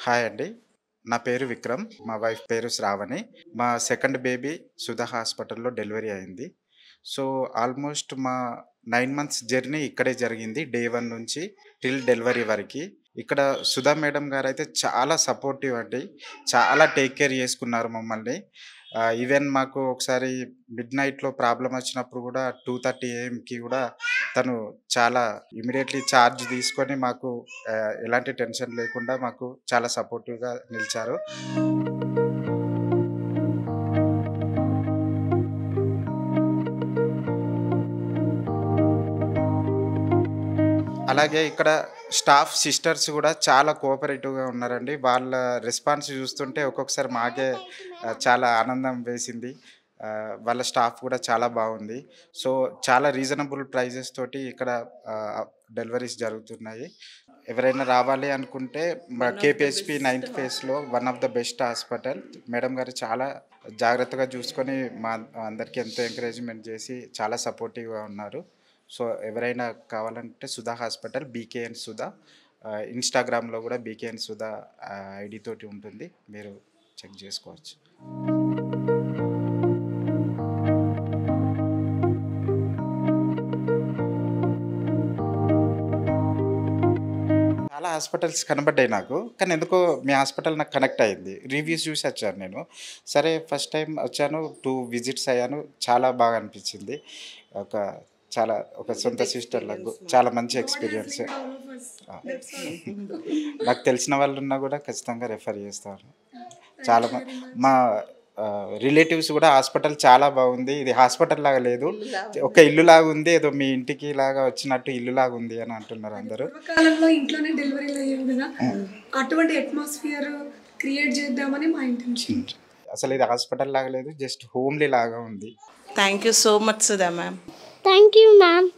Hi అండి. నా పేరు విక్రమ్. మా వైఫ్ పేరు శ్రావణి. మా సెకండ్ బేబీ సుధా హాస్పిటల్‌లో డెలివరీ అయింది. సో, ఆల్మోస్ట్ మా 9 మంత్స్ జర్నీ ఇక్కడే జరిగింది. డే 1 నుంచి టిల్ డెలివరీ వరకి. ఇక్కడ సుధా మేడం గారైతే చాలా సపోర్టివ్ అండి. చాలా టేక్ కేర్ చేసుకున్నారు మమ్మల్ని. ఈవెన్ మాకు ఒకసారి మిడ్‌నైట్‌లో ప్రాబ్లమ్ వచ్చినప్పుడు గూడా 2:30 ఏఎంకి గూడా తను చాలా ఇమ్మీడియేట్‌లీ చార్జ్ తీసుకొని మాకు ఎలాంటి టెన్షన్ లేకుండా మాకు చాలా సపోర్టివ్‌గా నిలిచారు. అలాగే ఇక్కడ స్టాఫ్ సిస్టర్స్ గూడా చాలా కోఆపరేటివ్‌గా ఉన్నారండి. వాళ్ళ రెస్పాన్స్ చూస్తుంటే ఒక్కొక్కసారి మాకే చాలా ఆనందం వేసింది. వాళ్ళ స్టాఫ్ కూడా చాలా బాగుంది. సో, చాలా రీజనబుల్ ప్రైజెస్ తోటి ఇక్కడ డెలివరీస్ జరుగుతున్నాయి. ఎవరైనా రావాలి అనుకుంటే one of the KPHP best ninth ఫేజ్‌లో one of the best hospital. Madam గారు చాలా జాగ్రత్తగా చూసుకొని మా అందరికి ఎంతో ఎంకరేజ్‌మెంట్ చేసి చాలా సపోర్టివ్‌గా ఉన్నారు. సో, ఎవరైనా కావాలంటే సుధా హాస్పిటల్ బీకేఎన్ సుధా. ఇన్‌స్టాగ్రామ్‌లో కూడా బీకేఎన్ సుధా ఐడీ తోటి ఉంటుంది. మీరు చెక్ చేసుకోవచ్చు. చాలా హాస్పిటల్స్ కనపడ్డాయి నాకు. కానీ ఎందుకో మీ హాస్పిటల్ నాకు కనెక్ట్ అయింది. రివ్యూస్ చూసి వచ్చాను నేను. సరే ఫస్ట్ టైమ్ వచ్చాను. 2 విజిట్స్ అయ్యాను. చాలా బాగా అనిపించింది. ఒక ఒక సొంత సిస్టర్‌లాగా చాలా మంచి ఎక్స్‌పీరియన్స్. ఆ! నాకు తెలిసిన వాళ్ళున్నా గూడా ఖచ్చితంగా రిఫర్ చేస్తాను. చాలా మా రిలేటివ్స్ గూడా హాస్పిటల్ చాలా బాగుంది. ఇది హాస్పిటల్ లాగా లేదు. ఇల్లులా ఒక ఉంది. ఇల్లులాగా ఉంది. ఏదో మీ ఇంటికి లాగా వచ్చినట్టు ఇల్లులాగా ఉంది అని అంటున్నారు అది అందరూ. పూర్వకాలంలో ఇంట్లోనే డెలివరీలు అయ్యేవి కదా! హ్మ్. అటువంటి అట్మాస్ఫియర్ క్రియేట్ చేద్దామని మా ఇంటెన్షన్. అసలు ఇది హాస్పిటల్ లాగా లేదు. జస్ట్ హోమ్‌లీ లాగా ఉంది. Thank you so much Sudha ma'am. Thank you, ma'am.